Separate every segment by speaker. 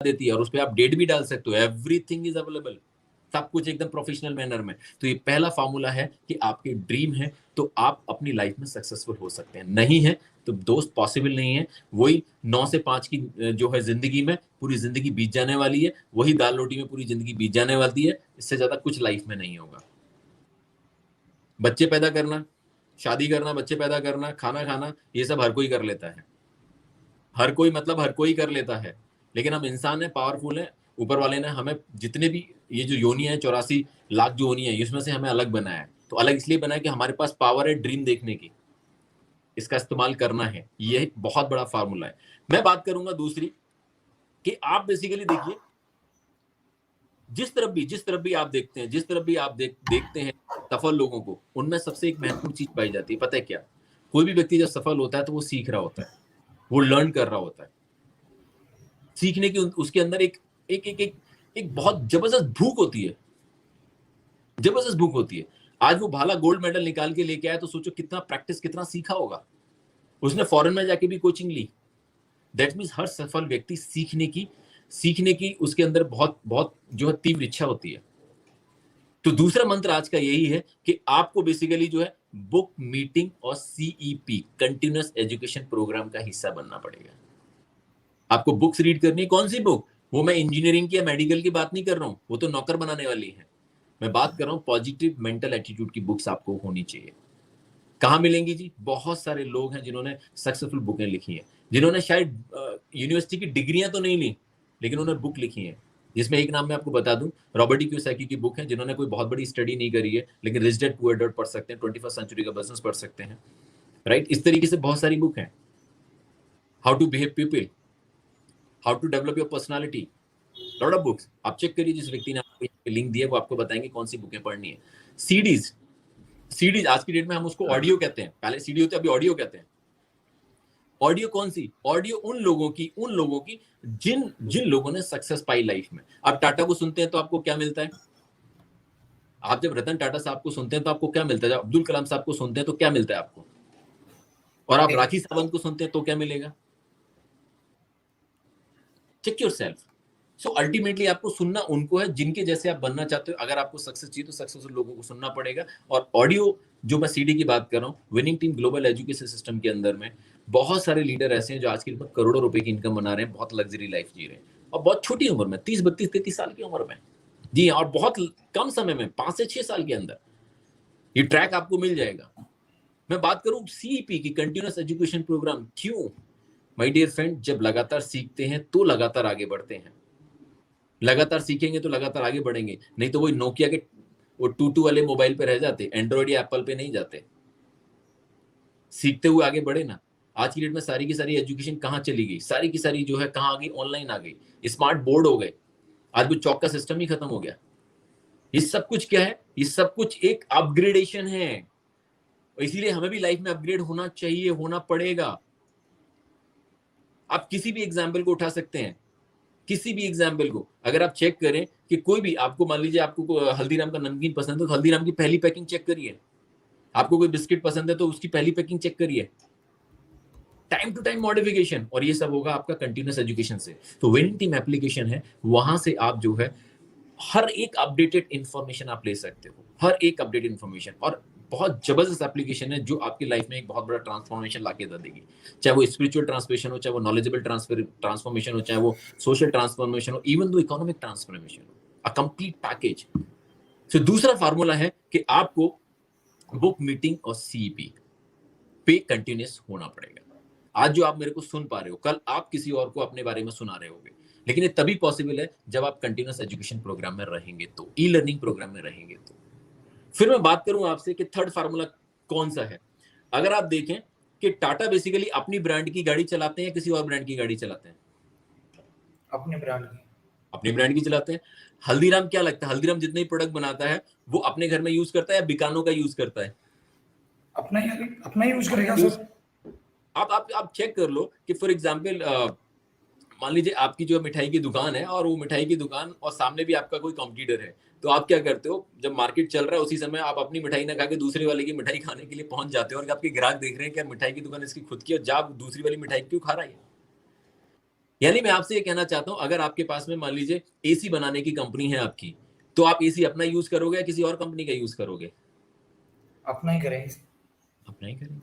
Speaker 1: देती है और उस पे आप डेट भी डाल सकते हो। एवरीथिंग इज अवेलेबल, सब कुछ एकदम प्रोफेशनल मैनर में। तो ये पहला फार्मूला है कि आपकी ड्रीम है तो आप अपनी लाइफ में सक्सेसफुल हो सकते हैं, नहीं है तो दोस्त पॉसिबल नहीं है। वही 9 से 5 की जो है जिंदगी में पूरी जिंदगी बीत जाने वाली है, वही दाल रोटी में पूरी जिंदगी बीत जाने वाली है, इससे ज्यादा कुछ लाइफ में नहीं होगा। बच्चे पैदा करना, शादी करना, बच्चे पैदा करना, खाना खाना, ये सब हर कोई कर लेता है। हर कोई मतलब हर कोई कर लेता है, लेकिन हम इंसान है, पावरफुल है। ऊपर वाले ने हमें जितने भी ये जो योनि है 84 लाख जो योनि है, इसमें से हमें अलग बनाया है। तो अलग इसलिए बनाया कि हमारे पास पावर है ड्रीम देखने की, इसका इस्तेमाल करना है। ये बहुत बड़ा फार्मूला है। मैं बात करूंगा दूसरी कि आप बेसिकली देखिए, जिस तरफ भी आप देखते हैं, जिस तरफ भी आप देखते हैं सफल लोगों को, उनमें सबसे एक महत्वपूर्ण चीज पाई जाती है, पता है क्या? कोई भी व्यक्ति जब सफल होता है तो वो सीख रहा होता है, वो लर्न कर रहा होता है। सीखने की उसके अंदर एक एक एक एक, एक बहुत जबरदस्त भूख होती है, जबरदस्त भूख होती है। आज वो भाला गोल्ड मेडल निकाल के लेके आया तो सोचो कितना प्रैक्टिस, कितना सीखा होगा। उसने फॉरेन में जाके भी कोचिंग ली। दैट मीन्स हर सफल व्यक्ति सीखने की उसके अंदर बहुत बहुत जो है तीव्र इच्छा होती है। तो दूसरा मंत्र आज का यही है कि आपको बेसिकली जो है बुक मीटिंग और सीईपी कंटिन्यूअस एजुकेशन प्रोग्राम का हिस्सा बनना पड़ेगा। आपको बुक्स रीड करनी है। कौन सी बुक? वो मैं इंजीनियरिंग की या मेडिकल की बात नहीं कर रहा हूं, वो तो नौकर बनाने वाली है। मैं बात कर रहा हूं पॉजिटिव मेंटल एटीट्यूड की बुक्स आपको होनी चाहिए। कहां मिलेंगी जी? बहुत सारे लोग हैं जिन्होंने सक्सेसफुल बुकें लिखी हैं, जिन्होंने शायद यूनिवर्सिटी की डिग्रियां तो नहीं ली, लेकिन उन्होंने बुक लिखी है। जिसमें एक नाम मैं आपको बता दूं, रॉबर्ट कियोसाकी की बुक है, जिन्होंने कोई बहुत बड़ी स्टडी नहीं करी है, लेकिन रिच डैड पुअर डैड पढ़ सकते हैं, 21st सेंचुरी का बिजनेस पढ़ सकते हैं, राइट? इस तरीके से बहुत सारी बुक हैं। How to behave people, how to develop your personality, lot of books. आप चेक करिए, जिस व्यक्ति ने आपको लिंक दिया वो आपको बताएंगे कौन सी बुकें पढ़नी है। सीडीज आज की डेट में हम उसको ऑडियो कहते हैं, पहले सीडी होते अभी ऑडियो कहते हैं। ऑडियो कौन सी? ऑडियो उन लोगों की जिन जिन लोगों ने सक्सेस पाई लाइफ में। आप टाटा को सुनते हैं तो आपको क्या मिलता है? आप जब रतन टाटा साहब को सुनते हैं तो आपको क्या मिलता है? जब अब्दुल कलाम साहब को सुनते हैं तो क्या मिलता है आपको? और आप राखी सावंत को सुनते हैं तो क्या मिलेगा? Check yourself. सो अल्टीमेटली आपको सुनना उनको है जिनके जैसे आप बनना चाहते हो। अगर आपको सक्सेस चाहिए तो सक्सेसफुल लोगों को सुनना पड़ेगा। और ऑडियो जो मैं सीडी की बात कर रहा हूँ, winning team global education system के अंदर में बहुत सारे लीडर ऐसे हैं जो आज की डेट में करोड़ों रुपए की इनकम बना रहे हैं, बहुत लग्जरी लाइफ जी रहे हैं, और बहुत छोटी उम्र में, 30 32 33 साल की उम्र में। जी हाँ, और बहुत कम समय में, 5 से 6 साल के अंदर ये ट्रैक आपको मिल जाएगा। मैं बात करूं सीईपी की, कंटिन्यूअस एजुकेशन प्रोग्राम, क्यों माय डियर फ्रेंड? जब लगातार सीखते हैं तो लगातार आगे बढ़ते हैं। लगातार सीखेंगे तो लगातार आगे बढ़ेंगे, नहीं तो वही नोकिया के वो टूटू वाले मोबाइल पे रह जाते, एंड्रॉइड या एप्पल पे नहीं जाते। सीखते हुए आगे बढ़े ना। आज की डेट में सारी की सारी एजुकेशन कहाँ चली गई? सारी की सारी जो है कहाँ आ गई? ऑनलाइन आ गई, स्मार्ट बोर्ड हो गए। आज वो चौक का सिस्टम ही खत्म हो गया। ये सब कुछ क्या है? ये सब कुछ एक अपग्रेडेशन है। इसीलिए हमें भी लाइफ में अपग्रेड होना चाहिए, होना पड़ेगा। आप किसी भी एग्जाम्पल को उठा सकते हैं, किसी भी एग्जाम्पल को अगर आप चेक करें कि कोई भी आपको, मान लीजिए आपको हल्दीराम का नमकीन पसंद है तो हल्दीराम की पहली पैकिंग चेक करिए। आपको कोई बिस्किट पसंद है तो उसकी पहली पैकिंग चेक करिए। टाइम टू टाइम मॉडिफिकेशन, और ये सब होगा आपका कंटिन्यूअस एजुकेशन से। तो विनिंग टीम एप्लीकेशन है, वहां से आप जो है हर एक अपडेटेड इंफॉर्मेशन आप ले सकते हो, हर एक अपडेटेड इंफॉर्मेशन। और बहुत जबरदस्त एप्लीकेशन है जो आपकी लाइफ में एक बहुत बड़ा ट्रांसफॉर्मेशन लाके दे देगी। चाहे वो स्पिरिचुअल ट्रांसफॉर्मेशन हो, चाहे वो नॉलेजेबल ट्रांसफॉर्मेशन हो, चाहे वो सोशल ट्रांसफॉर्मेशन हो, इवन दो इकोनॉमिक ट्रांसफॉर्मेशन हो, अ कंप्लीट पैकेज। तो दूसरा फार्मूला है कि आपको बुक मीटिंग और सीईपी पे कंटिन्यूअस होना पड़ेगा। आज जो आप मेरे को सुन पा रहे हो, कल आप किसी और को अपने बारे में सुना रहे होगे, लेकिन ये तभी पॉसिबल है जब आप कंटिन्यूअस एजुकेशन प्रोग्राम में रहेंगे, तो ई लर्निंग प्रोग्राम में रहेंगे। तो फिर मैं बात करूं आपसे कि थर्ड फार्मूला कौन सा है। अगर आप देखें कि टाटा बेसिकली अपनी ब्रांड की गाड़ी चलाते हैं, किसी और ब्रांड की गाड़ी चलाते हैं?
Speaker 2: अपने ब्रांड की,
Speaker 1: अपनी ब्रांड की चलाते हैं। हल्दीराम क्या लगता है, हल्दीराम जितने ही प्रोडक्ट बनाता है वो अपने घर में यूज करता है या बिकानो का यूज करता है?
Speaker 2: अपना ही यूज करेगा सर।
Speaker 1: आप चेक कर लो कि फॉर एग्जाम्पल मान लीजिए आपकी जो मिठाई की दुकान है, और वो मिठाई की दुकान और सामने भी आपका कोई कॉम्पिटिटर है, तो आप क्या करते हो? जब मार्केट चल रहा है उसी समय आप अपनी मिठाई ना खा के दूसरे वाले की मिठाई खाने के लिए पहुंच जाते हो, और आपके ग्राहक देख रहे हैं कि यार मिठाई की दुकान इसकी खुद की है, जा दूसरी वाली मिठाई क्यों खा रहा है? यानी मैं आपसे ये कहना चाहता हूं, अगर आपके पास में मान लीजिए एसी बनाने की कंपनी है आपकी, तो आप एसी अपना यूज करोगे या किसी और कंपनी का यूज करोगे?
Speaker 2: अपना ही करेंगे।
Speaker 1: अपना ही करेंगे।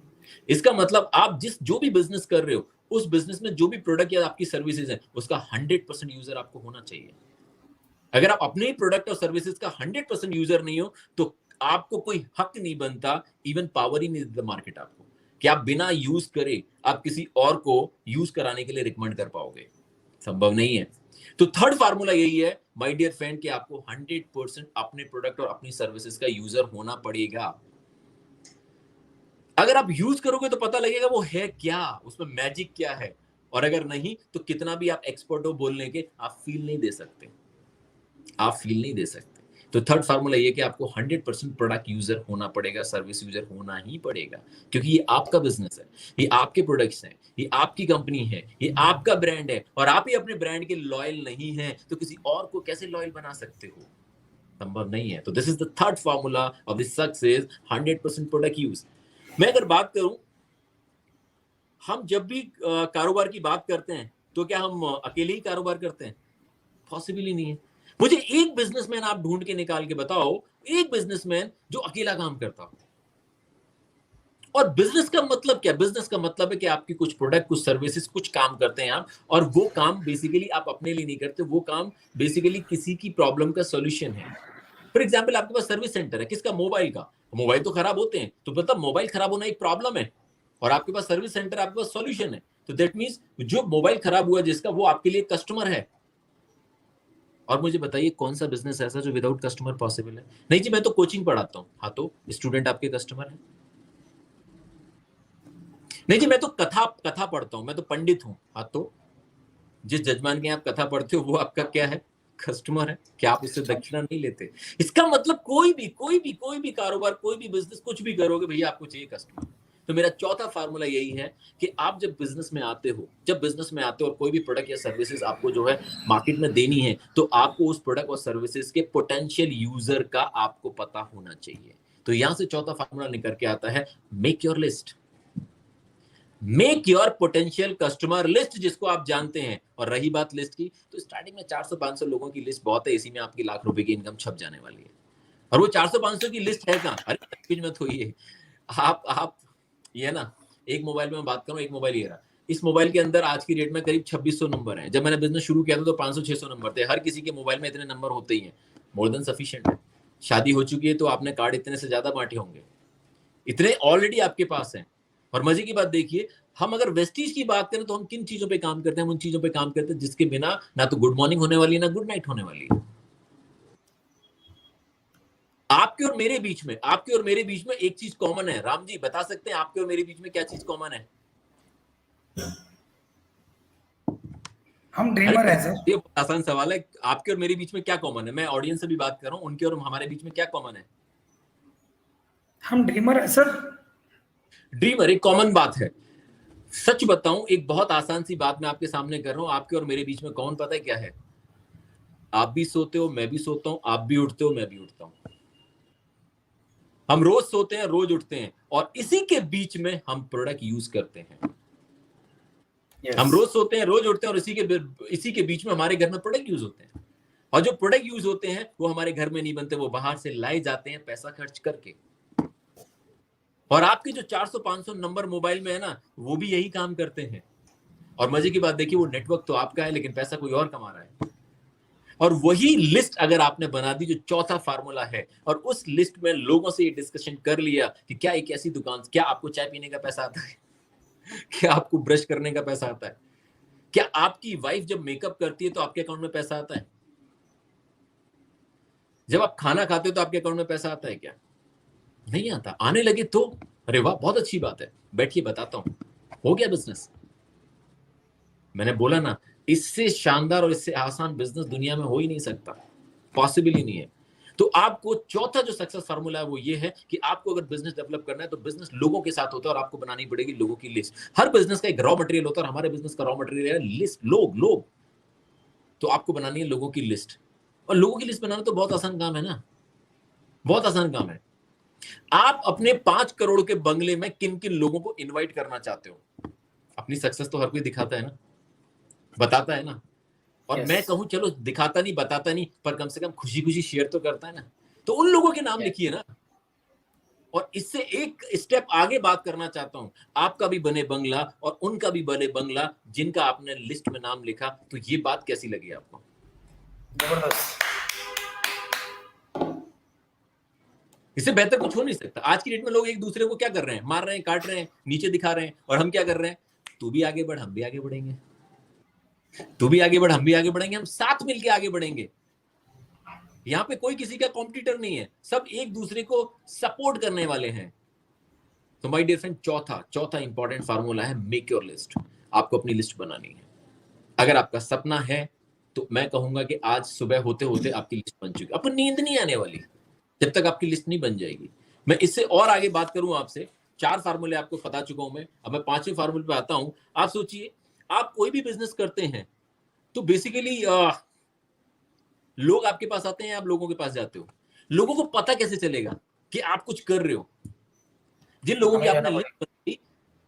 Speaker 1: इसका मतलब आप जो भी बिजनेस कर रहे हो, उस बिजनेस में जो भी प्रोडक्ट या आपकी सर्विसेज है, उसका 100% यूजर आपको होना चाहिए। अगर आप अपने ही प्रोडक्ट और सर्विसेज का 100% यूजर नहीं हो, तो आपको कोई हक नहीं बनता, इवन पावर ही नहीं देता मार्केट आपको, कि आप बिना यूज करे आप किसी और को यूज कराने के लिए रिकमेंड कर पाओगे। संभव नहीं है। तो थर्ड फार्मूला यही है माय डियर फ्रेंड, कि आपको 100% अपने प्रोडक्ट और अपनी सर्विसेज का यूजर होना पड़ेगा। अगर आप यूज करोगे तो पता लगेगा वो है क्या, उसमें मैजिक क्या है, और अगर नहीं तो कितना भी आप एक्सपर्ट हो बोलने के, आप फील नहीं दे सकते, आप फील नहीं दे सकते। तो थर्ड फार्मूला ये कि आपको 100% प्रोडक्ट यूजर होना पड़ेगा, सर्विस यूजर होना ही पड़ेगा, क्योंकि ये आपका बिजनेस है, ये आपके प्रोडक्ट्स हैं, ये आपकी कंपनी है, ये आपका ब्रांड है, और आप ही अपने ब्रांड के लॉयल नहीं हैं तो किसी और को कैसे लॉयल बना सकते हो? संभव नहीं है। तो this is the third formula of the success, 100% product use. मैं अगर बात करूं, हम जब भी कारोबार की बात करते हैं तो क्या हम अकेले ही कारोबार करते हैं? पॉसिबल ही नहीं है। मुझे एक बिजनेसमैन आप ढूंढ के निकाल के बताओ, एक बिजनेसमैन जो अकेला काम करता हो। और बिजनेस का मतलब क्या? बिजनेस का मतलब है कि आपकी कुछ प्रोडक्ट, कुछ सर्विसेज, कुछ काम करते हैं आप, और वो काम बेसिकली आप अपने लिए नहीं करते, वो काम बेसिकली किसी की प्रॉब्लम का सॉल्यूशन है। फॉर एग्जाम्पल, आपके पास सर्विस सेंटर है, किसका? मोबाइल का। मोबाइल तो खराब होते हैं, तो मतलब मोबाइल खराब होना एक प्रॉब्लम है, और आपके पास सर्विस सेंटर, आपके पास सॉल्यूशन है। तो दैट मींस जो मोबाइल खराब हुआ जिसका, वो आपके लिए कस्टमर है। और मुझे बताइए कौन सा बिजनेस ऐसा जो विदाउट कस्टमर पॉसिबल है? नहीं जी, मैं तो कोचिंग पढ़ाता हूँ। हाँ, तो स्टूडेंट आपके कस्टमर है। नहीं जी, मैं तो कथा कथा पढ़ता हूँ, मैं तो पंडित हूँ। हाँ, तो जिस जजमान के आप कथा पढ़ते हो वो आपका क्या है? कस्टमर है। क्या आप उससे दक्षिणा नहीं लेते? इसका मतलब कोई भी कारोबार, कोई भी बिजनेस, कुछ भी करोगे भैया, आपको चाहिए कस्टमर। तो मेरा चौथा फार्मूला यही है कि आप जब बिजनेस में आते हो, और कोई भी प्रोडक्ट या सर्विसेज आपको जो है मार्केट में देनी है, तो आपको उस प्रोडक्ट और सर्विसेज के पोटेंशियल यूजर का आपको पता होना चाहिए। तो यहां से चौथा फार्मूला निकल के आता है, make your list, make your potential customer list, जिसको आप जानते हैं। और रही बात लिस्ट की, तो स्टार्टिंग में 400-500 लोगों की लिस्ट बहुत है, इसी में आपकी लाख रुपए की इनकम छप जाने वाली है। और वो 400-500 की लिस्ट है कहाँ? अरे बीच में तो ये आप ये ना, एक मोबाइल में मैं बात करूं, एक मोबाइल ये रहा, इस मोबाइल के अंदर आज की डेट में करीब 2600 नंबर हैं। जब मैंने बिजनेस शुरू किया था तो 500-600 नंबर थे। हर किसी के मोबाइल में इतने नंबर होते ही हैं, मोर देन सफिशिएंट है। शादी हो चुकी है तो आपने कार्ड इतने से ज्यादा बांटे होंगे, इतने ऑलरेडी आपके पास हैं। और मजे की बात देखिए, हम अगर वेस्टीज की बात करें तो हम किन चीजों पे काम करते हैं? हम उन चीजों पे काम करते हैं जिसके बिना ना तो गुड मॉर्निंग होने वाली है, ना गुड नाइट होने वाली है। आपके और मेरे बीच में एक चीज कॉमन है। राम जी बता सकते हैं आपके और मेरे बीच में क्या चीज कॉमन है?
Speaker 2: हम
Speaker 1: अरे
Speaker 2: ड्रीमर हैं सर।
Speaker 1: ये आसान सवाल है। आपके और मेरे बीच में क्या कॉमन है? मैं ऑडियंस से भी बात कर रहा हूं, उनके और हमारे बीच में क्या कॉमन है?
Speaker 2: हम ड्रीमर हैं सर।
Speaker 1: ड्रीमर एक कॉमन बात है। सच बताऊं, एक बहुत आसान सी बात मैं आपके सामने कर रहा हूं, आपके और मेरे बीच में कौन पता है क्या है? आप भी सोते हो, मैं भी सोता हूं, आप भी उठते हो, मैं भी उठता हूं। हम रोज सोते हैं, रोज उठते हैं, और इसी के बीच में हम प्रोडक्ट यूज करते हैं। हम रोज सोते हैं, रोज उठते हैं, और इसी के बीच में हमारे घर में प्रोडक्ट यूज होते हैं। और जो प्रोडक्ट यूज होते हैं वो हमारे घर में नहीं बनते, वो बाहर से लाए जाते हैं पैसा खर्च करके। और आपके जो 400-500 नंबर मोबाइल में है ना, वो भी यही काम करते हैं। और मजे की बात देखिए, वो नेटवर्क तो आपका है लेकिन पैसा कोई और कमा रहा है। और वही लिस्ट अगर आपने बना दी, जो चौथा फार्मूला है, और उस लिस्ट में लोगों से ये डिस्कशन कर लिया कि क्या एक ऐसी दुकान, क्या आपको चाय पीने का पैसा आता है? क्या आपको ब्रश करने का पैसा आता है? क्या आपकी वाइफ जब मेकअप करती है तो आपके अकाउंट में पैसा आता है? जब आप खाना खाते हो तो आपके अकाउंट में पैसा आता है क्या? नहीं आता। आने लगे तो अरे वाह, बहुत अच्छी बात है, बैठिए बताता हूं, हो गया बिजनेस। मैंने बोला ना, इससे शानदार और इससे आसान बिजनेस दुनिया में हो ही नहीं सकता, पॉसिबल ही नहीं है। तो आपको चौथा जो सक्सेस फार्मूला है वो ये है कि आपको अगर बिजनेस डेवलप करना है तो बिजनेस लोगों के साथ होता है, और आपको बनानी पड़ेगी लोगों की लिस्ट। हर बिजनेस का एक रॉ मटेरियल होता है, और हमारे बिजनेस का रॉ मटेरियल है लिस्ट, लोग। तो आपको बनानी है लोगों की लिस्ट, और लोगों की लिस्ट बनाना तो बहुत आसान काम है ना, बहुत आसान काम है। आप अपने 5 करोड़ के बंगले में किन किन लोगों को इनवाइट करना चाहते हो? अपनी सक्सेस तो हर कोई दिखाता है ना। बताता है ना। और
Speaker 2: Yes.
Speaker 1: मैं कहूं चलो दिखाता नहीं बताता नहीं, पर कम से कम खुशी खुशी शेयर तो करता है ना। तो उन लोगों के नाम
Speaker 2: Yes.
Speaker 1: लिखिए ना। और इससे एक स्टेप आगे बात करना चाहता हूं, आपका भी बने बंगला और उनका भी बने बंगला जिनका आपने लिस्ट में नाम लिखा। तो ये बात कैसी लगी आपको?
Speaker 2: जबरदस्त।
Speaker 1: इससे बेहतर कुछ हो नहीं सकता। आज की डेट में लोग एक दूसरे को क्या कर रहे हैं, मार रहे हैं, काट रहे हैं, नीचे दिखा रहे हैं, और हम क्या कर रहे हैं, तू भी आगे बढ़ हम भी आगे बढ़ेंगे, तू भी आगे बढ़ हम भी आगे बढ़ेंगे, हम साथ मिलके आगे बढ़ेंगे। यहाँ पे कोई किसी का कॉम्पिटिटर नहीं है, सब एक दूसरे को सपोर्ट करने वाले हैं। तो माय डियर फ्रेंड, चौथा इंपॉर्टेंट फार्मूला है मेक योर लिस्ट। आपको अपनी लिस्ट बनानी है। अगर आपका सपना है तो मैं कहूंगा कि आज सुबह होते होते आपकी लिस्ट बन चुकी है। आपको नींद नहीं आने वाली जब तक आपकी लिस्ट नहीं बन जाएगी। मैं इससे और आगे बात करूं आपसे, 4 फार्मूले आपको बता चुका हूं मैं। अब मैं 5वें फार्मूले पे आता हूं। आप सोचिए, आप कोई भी बिजनेस करते हैं तो बेसिकली लोग आपके पास आते हैं, आप लोगों के पास जाते हो। लोगों को पता कैसे चलेगा कि आप कुछ कर रहे हो? जिन लोगों की
Speaker 2: हमें
Speaker 1: आपने
Speaker 2: जाना
Speaker 1: लिस्ट बनाई,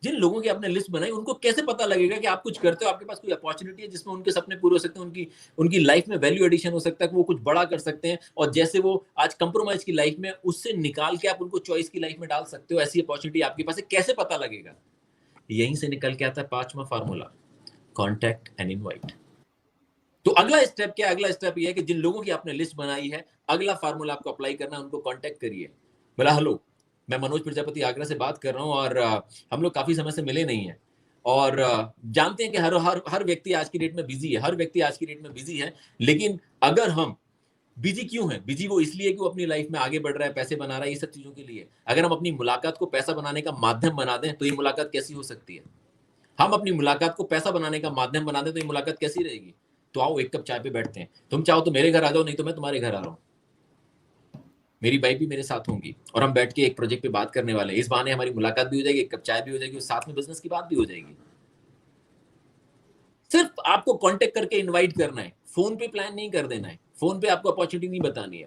Speaker 1: जिन लोगों की आपने लिस्ट बनाई, उनको कैसे पता लगेगा कि आप कुछ करते हो, आपके पास कोई अपॉर्चुनिटी है जिसमें उनके सपने पूरे हो सकते हैं, उनकी लाइफ में वैल्यू एडिशन हो सकता है, कि वो कुछ बड़ा कर सकते हैं, और जैसे वो आज कंप्रोमाइज की लाइफ में, उससे निकाल के आप उनको चॉइस की लाइफ में डाल सकते हो। ऐसी अपॉर्चुनिटी आपके पास है, कैसे पता लगेगा? यहीं से निकल के आता है 5वां फार्मूला, कॉन्टैक्ट एंड इनवाइट। तो अगला स्टेप क्या है? अगला स्टेप ये है कि जिन लोगों की आपने लिस्ट बनाई है, अगला फार्मूला आपको अप्लाई करना है, उनको कांटेक्ट करिए। बोला, हेलो, मैं मनोज प्रजापति आगरा से बात कर रहा हूं, और हम लोग काफी समय से मिले नहीं है, और जानते हैं कि हर व्यक्ति आज की डेट में बिजी है, हर व्यक्ति आज की डेट में बिजी है। लेकिन अगर हम बिजी क्यों है? बिजी वो इसलिए कि वो अपनी लाइफ में आगे बढ़ रहा है, पैसे बना रहा है, ये सब चीजों के लिए। अगर हम अपनी मुलाकात को पैसा बनाने का माध्यम बना दें तो ये मुलाकात कैसी हो सकती है? हम अपनी मुलाकात को पैसा बनाने का माध्यम बना दें तो ये मुलाकात कैसी रहेगी? तो आओ एक कप चाय पे बैठते हैं। तुम चाहो तो मेरे घर आ जाओ, नहीं तो मैं तुम्हारे घर आ रहा हूं। मेरी वाइफ भी मेरे साथ होंगी, और हम बैठ के एक प्रोजेक्ट पे बात करने वाले हैं। इस बहाने हमारी मुलाकात भी हो जाएगी, एक कप चाय भी हो जाएगी, और साथ में बिजनेस की बात भी हो जाएगी। सिर्फ आपको कांटेक्ट करके इनवाइट करना है, फोन पे प्लान नहीं कर देना है, फोन पे आपको अपॉर्चुनिटी नहीं बतानी है,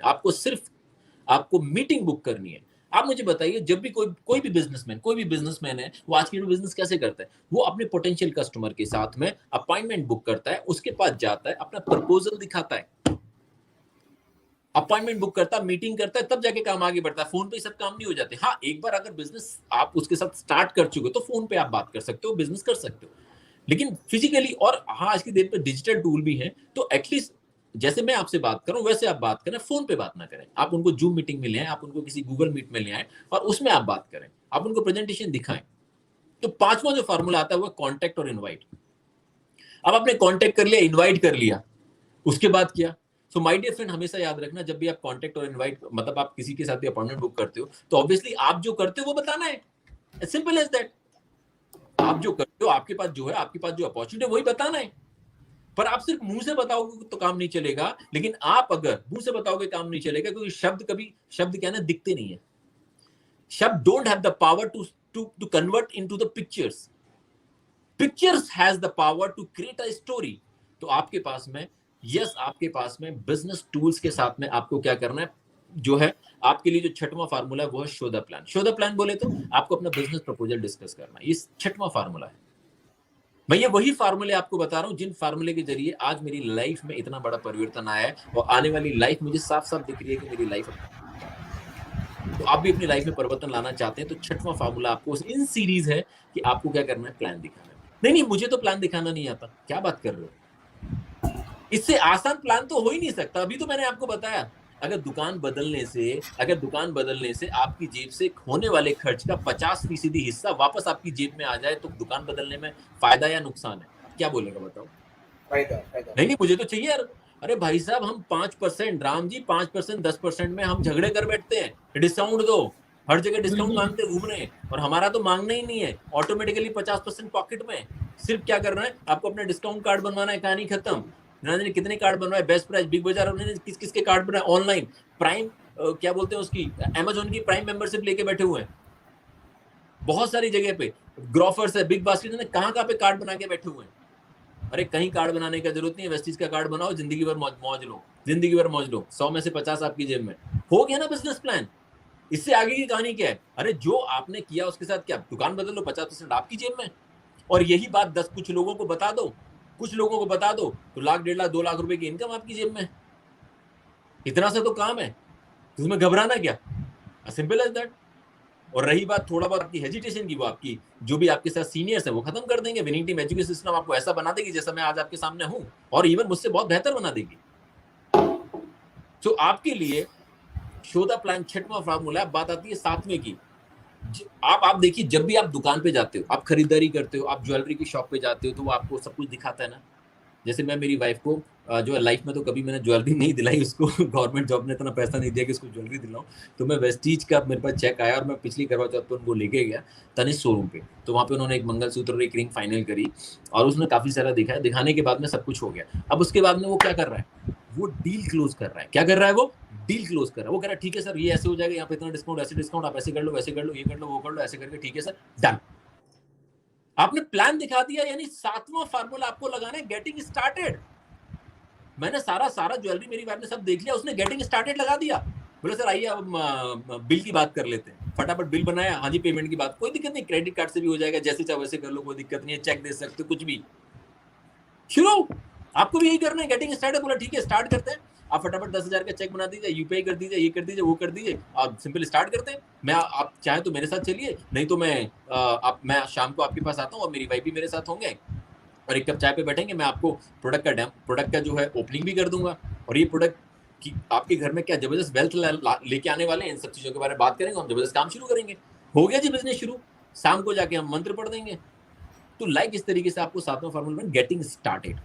Speaker 1: आपको मीटिंग बुक करनी है। आप मुझे बताइए, जब भी कोई भी बिजनेसमैन है, वो आज की बिजनेस कैसे करता है? वो अपने पोटेंशियल कस्टमर के साथ में अपॉइंटमेंट बुक करता है, उसके पास जाता है, अपना प्रपोजल दिखाता है, अपॉइंटमेंट बुक करता है, मीटिंग करता है, तब जाके काम आगे बढ़ता है। फोन पे सब काम नहीं हो जाते। हाँ, एक बार अगर बिजनेस आप उसके साथ स्टार्ट कर चुके तो फोन पे आप बात कर सकते हो, बिजनेस कर सकते हो। लेकिन फिजिकली, और हाँ, आज की डेट पे डिजिटल टूल भी हैं, तो एटलीस्ट जैसे मैं आपसे बात कर रहा हूं वैसे आप बात करें, फोन पे बात ना करें। आप उनको जूम मीटिंग में ले आए, आप उनको किसी गूगल मीट में ले आए, और उसमें आप बात करें, आप उनको प्रेजेंटेशन दिखाएं। तो 5वां जो फार्मूला आता है वो कॉन्टेक्ट और इनवाइट। अब आपने कॉन्टेक्ट कर लिया, इनवाइट कर लिया, उसके बाद क्या? सो माय डियर फ्रेंड, हमेशा याद रखना, जब भी आप कॉन्टेक्ट और इनवाइट, मतलब आप किसी के साथ भी अपॉइंटमेंट बुक करते हो, तो ऑब्वियसली आप जो करते हो वो बताना है। Simple as that. आप जो करते हो, आपके पास जो है, आपके पास जो अपॉर्चुनिटी है, वही बताना है। पर आप सिर्फ मुंह से बताओगे तो काम नहीं चलेगा। लेकिन आप अगर मुंह से बताओगे काम नहीं चलेगा, क्योंकि शब्द क्या है ना, दिखते नहीं है। शब्द don't have the power to convert into the pictures. Pictures has the power to create a story. तो आपके पास में, आपके पास में बिजनेस टूल्स के साथ में आपको क्या करना है, जो है आपके लिए जो 6वां फार्मूला है वो है show the plan. Show the plan बोले तो आपको अपना बिजनेस प्रपोजल डिस्कस करना है। ये 6वां फार्मूला है। मैं ये वही फार्मूले आपको बता रहा हूं जिन फार्मूले के जरिए आज मेरी लाइफ में इतना बड़ा परिवर्तन आया है, और आने वाली लाइफ मुझे साफ साफ दिख रही है कि मेरी लाइफ। तो आप भी अपनी लाइफ में परिवर्तन लाना चाहते हैं तो 6वां फार्मूला आपको इन सीरीज है कि आपको क्या करना है, प्लान दिखाना है। नहीं, मुझे तो प्लान दिखाना नहीं आता, क्या बात कर रहे हो? इससे आसान प्लान तो हो ही नहीं सकता। अभी तो मैंने आपको बताया, अगर दुकान बदलने से आपकी जेब से होने वाले खर्च का 50% हिस्सा वापस आपकी जेब में आ जाए, तो दुकान बदलने में फायदा या नुकसान है? क्या बोलेगा बताओ?
Speaker 2: फायदा।
Speaker 1: नहीं, मुझे तो चाहिए यार। अरे भाई साहब, हम 5%, राम जी 5%, 10% में हम झगड़े कर बैठते हैं, डिस्काउंट दो, हर जगह डिस्काउंट मांगते घूम रहे हैं, और हमारा तो मांगना ही नहीं है, ऑटोमेटिकली 50% पॉकेट में। सिर्फ क्या करना है, आपको अपना डिस्काउंट कार्ड बनवाना है, कहानी खत्म। ने कितने कार्ड बनवाए, बेस्ट प्राइस, बिग बाजार, उन्होंने किस किस के कार्ड बनाए, ऑनलाइन प्राइम, क्या बोलते हैं उसकी, अमेजोन की प्राइम मेंबरशिप लेके बैठे हुए हैं बहुत सारी जगह पे। ग्रोफर्स है, बिग बास्केट है, कहां पे कार्ड बना के बैठे हुए हैं। अरे कहीं कार्ड बनाने का जरूरत नहीं है, वेस्टीज का कार्ड बनाओ, जिंदगी भर मौज लो, 100 में से 50 आपकी जेब में। हो गया ना बिजनेस प्लान। इससे आगे की कहानी क्या है? अरे जो आपने किया उसके साथ क्या, दुकान बदल लो, 50% आपकी जेब में। और यही बात 10 कुछ लोगों को बता दो, कुछ लोगों को बता दो तो लाख, 1.5 लाख, 2 लाख रुपए की इनकम आपकी जेब में। इतना सा तो काम है, उसमें घबराना क्या, सिंपल एज दैट। और रही बात थोड़ा बहुत आपकी हेजिटेशन की, वो आपकी जो भी आपके साथ सीनियर्स हैं वो खत्म कर देंगे। विनिंग टीम एजुकेशन सिस्टम आपको ऐसा बना देगी जैसा मैं आज आपके सामने हूं, और इवन मुझसे बहुत बेहतर बना देगी। तो आपके लिए शो द प्लान 6वां फार्मूला। बात आती है 7वें की। आप देखिए, जब भी आप दुकान पे जाते हो, आप खरीदारी करते हो, आप ज्वेलरी की शॉप पे जाते हो, तो वो आपको सब कुछ दिखाता है ना। जैसे मैं मेरी वाइफ को जो है, लाइफ में तो कभी मैंने ज्वेलरी नहीं दिलाई उसको गवर्नमेंट जॉब ने इतना पैसा नहीं दिया कि उसको ज्वेलरी दिलाऊं। तो मैं वेस्टीज का मेरे पास चेक आया और मैं पिछली करवा चौथ पर उनको लेके गया तनिष्क शोरूम पे। तो वहाँ पे उन्होंने एक मंगलसूत्र और एक रिंग फाइनल करी, और उसने काफी सारा दिखाया। दिखाने के बाद में सब कुछ हो गया। अब उसके बाद में वो क्या कर रहा है, वो डील क्लोज कर रहा है। क्या कर रहा है वो, डील क्लोज कर रहा है। वो कह रहा है ठीक है सर, ये ऐसे हो जाएगा, यहाँ पे इतना डिस्काउंट, ऐसे डिस्काउंट, आप ऐसे कर लो, वैसे कर लो, ये कर लो, वो कर लो, ऐसे करके ठीक है सर, डन। आपने प्लान दिखा दिया। यानी 7वां फार्मूला आपको लगाना है, गेटिंग स्टार्टेड। मैंने सारा ज्वेलरी मेरी वाइफ ने सब देख लिया, उसने गेटिंग स्टार्टेड लगा दिया। बोले सर आइए अब बिल की बात कर लेते हैं। फटाफट बिल बनाया, हाँ जी पेमेंट की बात, कोई दिक्कत नहीं, क्रेडिट कार्ड से भी हो जाएगा, जैसे चाहे वैसे कर लो, कोई दिक्कत नहीं है, चेक दे सकते हो, कुछ भी। शुरू आपको भी यही करना है, गेटिंग स्टार्टेड। बोला ठीक है स्टार्ट करते हैं। आप फटाफट 10,000 का चेक बना दीजिए, यूपीआई कर दीजिए, ये कर दीजिए, वो कर दीजिए, आप सिंपल स्टार्ट करते हैं। मैं आप चाहे तो मेरे साथ चलिए, नहीं तो मैं शाम को आपके पास आता हूँ और मेरी वाइफ भी मेरे साथ होंगे, और एक कप चाय पे बैठेंगे। मैं आपको प्रोडक्ट का जो है ओपनिंग भी कर दूंगा, और ये प्रोडक्ट की आपके घर में क्या जबरदस्त वेल्थ लेके आने वाले हैं, इन सब चीजों के बारे में बात करेंगे, हम जबरदस्त काम शुरू करेंगे। हो गया जी बिजनेस शुरू। शाम को जाके हम मंत्र पढ़ देंगे। तो लाइक इस तरीके से आपको 7वां फार्मूला में गेटिंग स्टार्टेड।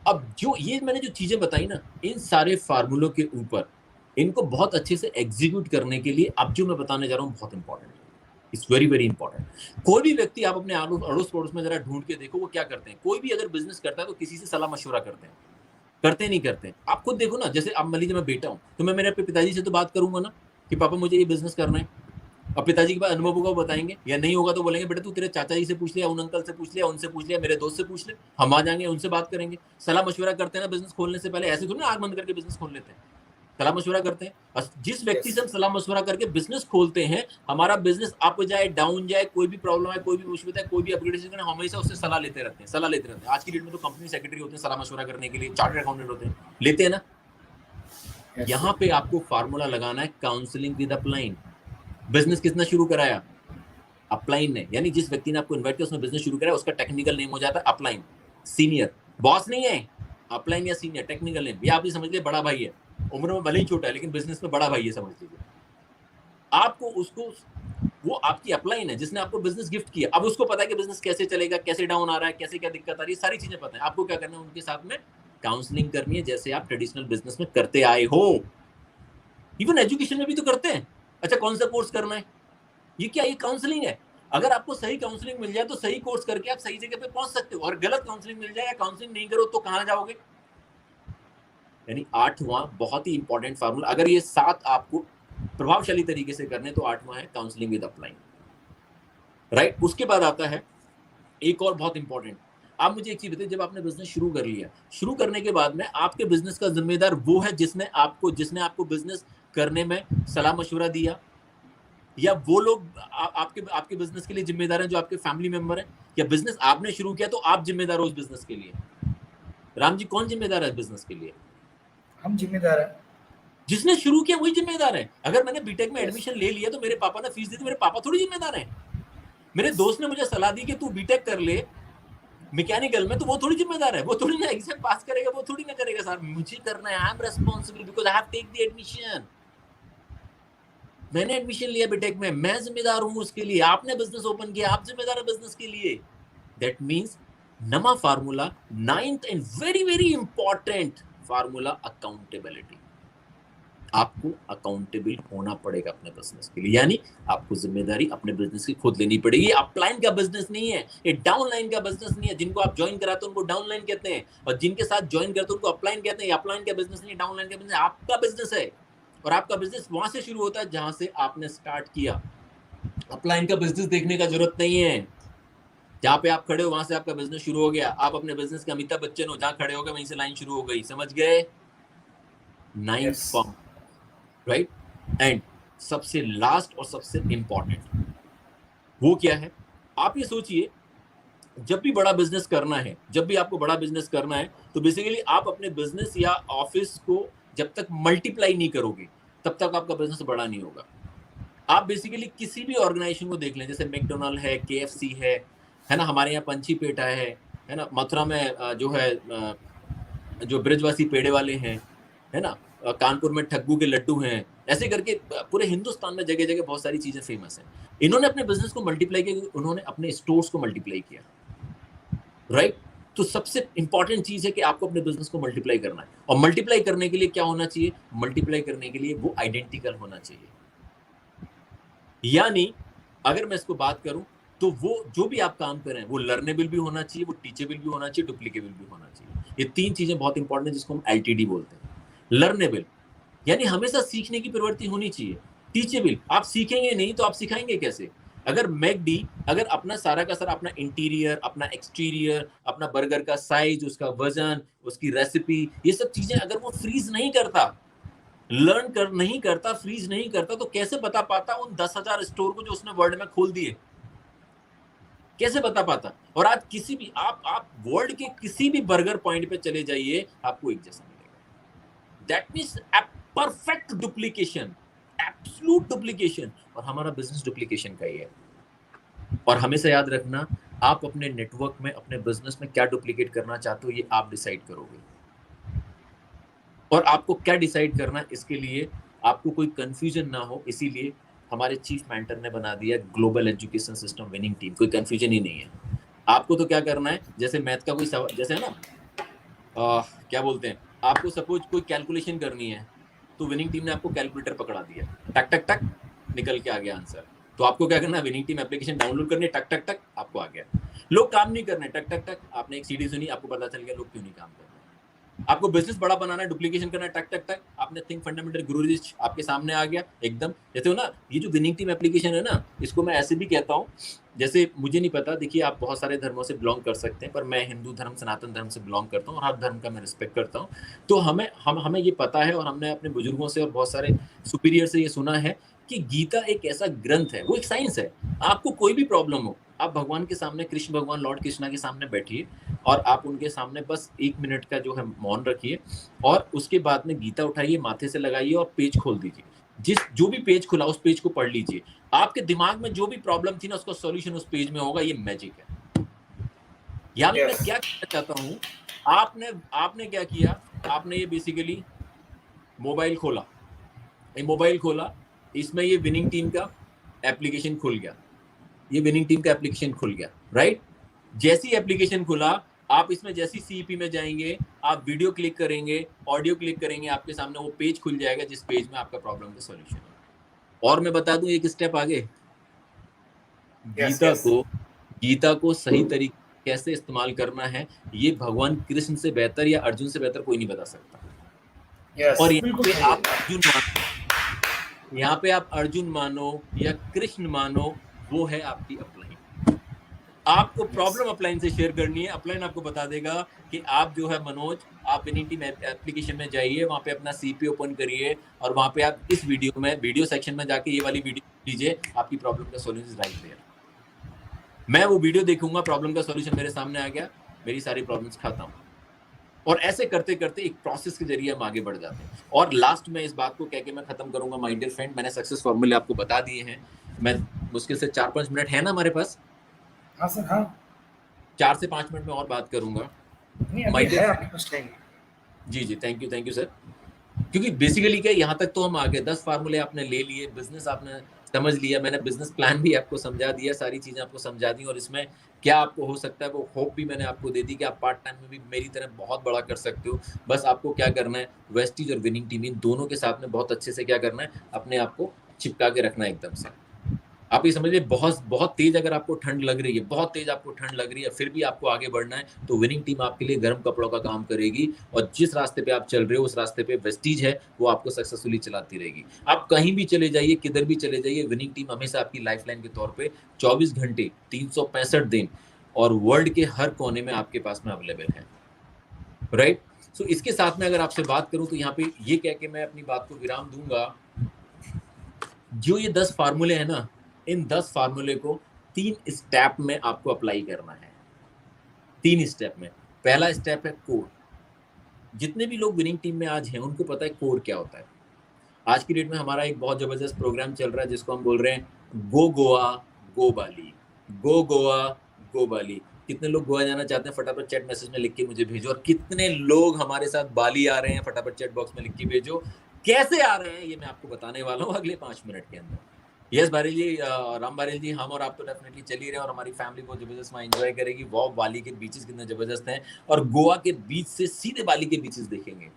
Speaker 1: अब जो ये मैंने जो चीजें बताई ना, इन सारे फार्मूलों के ऊपर इनको बहुत अच्छे से एग्जीक्यूट करने के लिए अब जो मैं बताने जा रहा हूँ बहुत इंपॉर्टेंट है। It's very very important. कोई भी व्यक्ति आप अपने अड़ोस पड़ोस में जरा ढूंढ के देखो, वो क्या करते हैं। कोई भी अगर बिजनेस करता है तो किसी से सलाह मशवरा करते हैं, करते नहीं करते। आप खुद देखो ना, जैसे अब मान लीजिए मैं बेटा हूं, तो मैं मेरे पिताजी से तो बात करूंगा ना कि पापा मुझे ये बिजनेस करना है। अब पिताजी के पास अनुभव होगा, वो बताएंगे, या नहीं होगा तो बोलेंगे बेटा तू तेरे चाचा जी से पूछ लिया, उन अंकल से पूछ लिया, उनसे पूछ लिया, मेरे दोस्त से पूछ ले। हम आ जाएंगे, उनसे बात करेंगे। सलाह मशवरा करते हैं ना बिजनेस खोलने से पहले, ऐसे थोड़ी ना आग बंद करके बिजनेस खोल लेते हैं। सलाह मशवरा करते हैं, और जिस व्यक्ति से हम सलाह मशवरा करके बिजनेस खोलते हैं, हमारा बिजनेस अप जाए डाउन जाए, कोई भी प्रॉब्लम है, कोई भी मुश्किल है, कोई भी अपग्रेडेशन है, हमेशा उससे सलाह लेते रहते हैं। आज की डेट में तो कंपनी सेक्रेटरी होते हैं सलाह मशवरा करने के लिए, चार्टर्ड अकाउंटेंट होते हैं, लेते हैं ना। यहाँ पे आपको फार्मूला लगाना है, काउंसलिंग विद अपलाइन। बिजनेस किसने शुरू कराया, अपलाइन ने। यानी जिस व्यक्ति ने आपको इन्वाइट किया उसने बिजनेस शुरू कराया, उसका टेक्निकल नेम हो जाता है अपलाइन। सीनियर बॉस नहीं है, अपलाइन या सीनियर टेक्निकल नेम। ये आप ही समझ लीजिए बड़ा भाई है, उम्र में भले ही छोटा है लेकिन बिजनेस में बड़ा भाई है, समझ लीजिए। आपको उसको, वो आपकी अपलाइन है जिसने आपको बिजनेस गिफ्ट किया। अब उसको पता है कि बिजनेस कैसे चलेगा, कैसे डाउन आ रहा है, कैसे क्या दिक्कत आ रही है, सारी चीजें पता है। आपको क्या करना है, उनके साथ में काउंसलिंग करनी है, जैसे आप ट्रेडिशनल बिजनेस में करते आए हो। इवन एजुकेशन में भी तो करते हैं। अच्छा कौन सा कोर्स करना है, ये क्या, ये काउंसलिंग है। अगर आपको सही काउंसलिंग मिल जाए तो सही कोर्स करके आप सही जगह पे पहुंच सकते हो, और गलत काउंसलिंग मिल जाए या काउंसलिंग नहीं करो तो कहां जाओगे। यानी 8वां बहुत ही इंपॉर्टेंट फार्मूला। अगर ये 7 आपको प्रभावशाली तरीके से करने, तो 8वां है काउंसलिंग विद अपलाइन, राइट। उसके बाद आता है एक और बहुत इंपॉर्टेंट। आप मुझे एक चीज बताइए, जब आपने बिजनेस शुरू कर लिया, शुरू करने के बाद में आपके बिजनेस का जिम्मेदार वो है जिसने आपको बिजनेस करने में सलाह मशवरा दिया, या वो लोग आपके बिजनेस के लिए जिम्मेदार हैं जो आपके फैमिली मेंबर हैं, या बिजनेस आपने शुरू किया तो आप जिम्मेदार हो उस बिजनेस के लिए। राम जी कौन जिम्मेदार है बिजनेस के लिए,
Speaker 2: हम जिम्मेदार हैं।
Speaker 1: जिसने शुरू किया वही जिम्मेदार है। अगर मैंने बीटेक में एडमिशन ले लिया तो मेरे पापा ने फीस दी थी, मेरे पापा थोड़ी जिम्मेदार है। मेरे दोस्त ने मुझे सलाह दी कि तू बीटेक कर ले मैकेनिकल में, तो वो थोड़ी जिम्मेदार है। वो थोड़ी ना एग्जाम पास करेगा, वो थोड़ी ना करेगा सर, मुझे करना है, I am responsible because I have take the admission. मैंने एडमिशन लिया बीटेक में, मैं जिम्मेदार हूं उसके लिए। आपने बिजनेस ओपन किया, आप जिम्मेदार है बिजनेस के लिए। दैट मींस नमा formula, 9th and very very important formula, accountability. आपको अकाउंटेबल होना पड़ेगा अपने बिजनेस के लिए, यानी आपको जिम्मेदारी अपने बिजनेस की खुद लेनी पड़ेगी। अपलाइन का बिजनेस नहीं है, ये डाउनलाइन का बिजनेस नहीं है। जिनको आप ज्वाइन कराते हैं उनको डाउनलाइन कहते हैं, और जिनके साथ ज्वाइन करते हैं उनको अपलाइन कहते हैं। अपलाइन का बिजनेस नहीं, डाउनलाइन का बिजनेस आपका बिजनेस है, और आपका बिजनेस वहां से शुरू होता है जहां से आपने स्टार्ट किया। अपलाइन का बिजनेस देखने का जरूरत नहीं है, जहां पे आप खड़े हो वहां से आपका बिजनेस शुरू हो गया। आप अपने बिजनेस के अमिताभ बच्चन हो, जहां खड़े हो गए वहीं से लाइन शुरू हो गई, समझ गए। 9th form, right. एंड सबसे लास्ट और सबसे इंपॉर्टेंट वो क्या है, आप ये सोचिए जब भी बड़ा बिजनेस करना है, जब भी आपको बड़ा बिजनेस करना है, तो बेसिकली आप अपने बिजनेस या ऑफिस को जब तक मल्टीप्लाई नहीं करोगे, तब तक आपका बिजनेस बड़ा नहीं होगा। आप बेसिकली किसी भी ऑर्गेनाइजेशन को देख लें, जैसे मैकडोनल्ड है, केएफसी है ना? हमारे यहाँ पंचीपेटा है ना? मथुरा में जो है जो ब्रजवासी पेड़े वाले हैं, है ना? कानपुर में ठग्गू के लड्डू हैं। ऐसे करके पूरे हिंदुस्तान में जगह-जगह बहुत सारी चीज़ें फेमस हैं। इन्होंने अपने बिज़नेस को मल्टीप्लाई किया, उन्होंने अपने स्टोर्स को मल्टीप्लाई किया, राइट? तो सबसे इम्पोर्टेंट चीज़ है कि आपको अपने बिज़नेस को मल्टीप्लाई करना है और मल्टीप्लाई करने के लिए क्या होना चाहिए? मल्टीप्लाई करने के लिए वो आइडेंटिकल होना चाहिए। यानी अगर मैं इसको बात करूँ, तो वो जो भी आप काम कर रहे हैं, वो लर्नेबल भी होना चाहिए, वो टीचेबल भी होना चाहिए, डुप्लीकेबल भी होना चाहिए। ये 3 चीज़ें बहुत इम्पोर्टेंट हैं जिसको हम एलटीडी बोलते हैं। लर्नेबल यानी हमेशा सीखने की प्रवृत्ति होनी चाहिए। टीचेबल आप सीखेंगे नहीं तो आप सिखाएँगे कैसे? अगर मैकडी अगर अपना सारा का सारा अपना इंटीरियर, अपना एक्सटीरियर, अपना बर्गर का साइज़, उसका वज़न, उसकी रेसिपी, ये सब चीज़ें अगर वो फ्रीज़ नहीं करता, नहीं करता, फ्रीज नहीं करता, तो कैसे बता पाता उन 10,000 स्टोर को जो उसने वर्ल्ड में खोल दिए? कैसे बता पाता? और आज किसी भी आप वर्ल्ड के किसी भी बर्गर पॉइंट पे चले जाइए, आपको एक जैसा मिलेगा। That means a perfect duplication, absolute duplication, और हमारा बिज़नेस डुप्लीकेशन का ही है। और हमेशा याद रखना, आप अपने नेटवर्क में, अपने बिज़नेस में क्या डुप्लीकेट करना चाहते हो, ये आप डिसाइड करोगे। और आपको क्या डिसाइड करना है, इसके लिए आपको कोई कंफ्यूजन ना हो, इसीलिए हमारे चीफ मेंटर ने बना दिया global education system winning team. कोई कंफ्यूजन ही नहीं है। आपको तो क्या करना है, जैसे मैथ का कोई सवाल, जैसे है ना क्या बोलते हैं, आपको सपोज कोई कैलकुलेशन करनी है, तो विनिंग टीम ने आपको कैलकुलेटर पकड़ा दिया, टक टक टक निकल के आ गया आंसर। तो आपको क्या करना है, विनिंग टीम एप्लीकेशन डाउनलोड करनी है, टक टक टक आपको आ गया। लोग काम नहीं करने, टक टक टक आपने एक सीडी सुनी, आपको पता चल गया लोग क्यों नहीं काम कर रहे। आपको बिजनेस बड़ा बनाना है, डुप्लीकेशन करना है, टक टक टक आपने थिंक फंडामेंटल गुरुजी आपके सामने आ गया एकदम। जैसे हो ना, ये जो विनिंग टीम एप्लीकेशन है ना, इसको मैं ऐसे भी कहता हूँ, जैसे मुझे नहीं पता, देखिए आप बहुत सारे धर्मों से बिलोंग कर सकते हैं, पर मैं हिंदू धर्म, सनातन धर्म से बिलोंग करता हूँ और हर धर्म का मैं रिस्पेक्ट करता हूँ। तो हमें ये पता है और हमने अपने बुजुर्गों से और बहुत सारे सुपीरियर से ये सुना है कि गीता एक ऐसा ग्रंथ है, वो एक साइंस है। आपको कोई भी प्रॉब्लम हो, आप भगवान के सामने, कृष्ण भगवान लॉर्ड कृष्णा के सामने बैठिए और आप उनके सामने बस 1 मिनट का जो है मौन रखिए और उसके बाद में गीता उठाइए, माथे से लगाइए और पेज खोल दीजिए। जो भी पेज खुला उस पेज को पढ़ लीजिए। आपके दिमाग में जो भी प्रॉब्लम थी ना, उसका सॉल्यूशन उस पेज में होगा। ये मैजिक है। यानी मैं क्या कहना चाहता हूँ, आपने क्या किया, आपने ये बेसिकली मोबाइल खोला, इसमें ये विनिंग टीम का एप्लीकेशन खुल गया, राइट? जैसी एप्लीकेशन खुला, आप इसमें जैसी सीईपी में जाएंगे, आप वीडियो क्लिक करेंगे, ऑडियो क्लिक करेंगे, आपके सामने वो पेज खुल जाएगा जिस पेज में आपका प्रॉब्लम का सॉल्यूशन है। और मैं बता दूं एक स्टेप आगे, गीता को सही तरीके कैसे इस्तेमाल करना है, ये भगवान कृष्ण से बेहतर या अर्जुन से बेहतर कोई नहीं बता सकता। और यहाँ पे आप अर्जुन मानो या कृष्ण मानो, वो है आपकी अपलाइन। आपको प्रॉब्लम अपलाइन से शेयर करनी है, अपलाइन आपको बता देगा कि आप जो है मनोज, आप विनिंग टीम एप्लीकेशन में जाइए, वहां पे अपना सीपी ओपन करिए और वहां पे आप इस वीडियो सेक्शन में जाके ये वाली वीडियो लीजिए, आपकी प्रॉब्लम का सॉल्यूशन राइट देयर। मैं वो वीडियो देखूंगा, प्रॉब्लम का सॉल्यूशन मेरे सामने आ गया, मेरी सारी प्रॉब्लम्स खत्म। और ऐसे करते करते एक प्रोसेस के जरिए हम आगे बढ़ जाते हैं। और लास्ट में इस बात को कह के मैं खत्म करूंगा, माय डियर फ्रेंड, मैंने सक्सेस फॉर्मूले आपको बता दिए हैं। मैं मुश्किल से 4-5 मिनट है ना हमारे पास?
Speaker 2: हाँ सर, हाँ।
Speaker 1: 4 से 5 मिनट में और बात करूंगा। जी, थैंक यू सर। क्योंकि बेसिकली क्या, यहाँ तक तो हम आ गए, 10 फार्मूले आपने ले लिए, बिजनेस आपने समझ लिया, मैंने बिजनेस प्लान भी आपको समझा दिया, सारी चीजें आपको समझा दी, और इसमें क्या आपको हो सकता है वो होप भी मैंने आपको दे दी कि आप पार्ट टाइम में भी मेरी तरह बहुत बड़ा कर सकते हो। बस आपको क्या करना है, वेस्टीज और विनिंग टीम, इन दोनों के साथ में बहुत अच्छे से क्या करना है, अपने आप को चिपका के रखना है एकदम से। आप ये समझिए, बहुत तेज अगर आपको ठंड लग रही है, बहुत तेज आपको ठंड लग रही है, फिर भी आपको आगे बढ़ना है, तो विनिंग टीम आपके लिए गर्म कपड़ों का काम करेगी, और जिस रास्ते पे आप चल रहे हो उस रास्ते पे वेस्टीज है, वो आपको सक्सेसफुली चलाती रहेगी। आप कहीं भी चले जाइए, किधर भी चले जाइए, विनिंग टीम हमेशा आपकी लाइफलाइन के तौर पे 24 घंटे 365 दिन और वर्ल्ड के हर कोने में आपके पास में अवेलेबल है, राइट? सो इसके साथ में अगर आपसे बात करूं तो यहाँ पे ये कह के मैं अपनी बात को विराम दूंगा, जो ये 10 फार्मूले हैं ना, इन 10 फार्मूले को 3 स्टेप में आपको अप्लाई करना है। 3 स्टेप में। पहला स्टेप है कोर। जितने भी लोग विनिंग टीम में आज हैं उनको पता है कोर क्या होता है। आज की डेट में हमारा एक बहुत जबरदस्त प्रोग्राम चल रहा है जिसको हम बोल रहे हैं गो गोवा गो बाली, गो गोवा गो बाली। कितने लोग गोवा जाना चाहते हैं फटाफट चैट मैसेज में लिख के मुझे भेजो, और कितने लोग हमारे साथ बाली आ रहे हैं फटाफट चैट बॉक्स में लिख के भेजो। कैसे आ रहे हैं ये मैं आपको बताने वाला हूँ अगले 5 मिनट के अंदर। यस बारेल जी, राम बारेल जी, हम और आप तो डेफिनेटली चल ही रहे हैं और हमारी फैमिली बहुत जबरदस्त वहाँ एंजॉय करेगी। वो बाली के बीचेस कितने जबरदस्त हैं, और गोवा के बीच से सीधे बाली के बीचेस देखेंगे।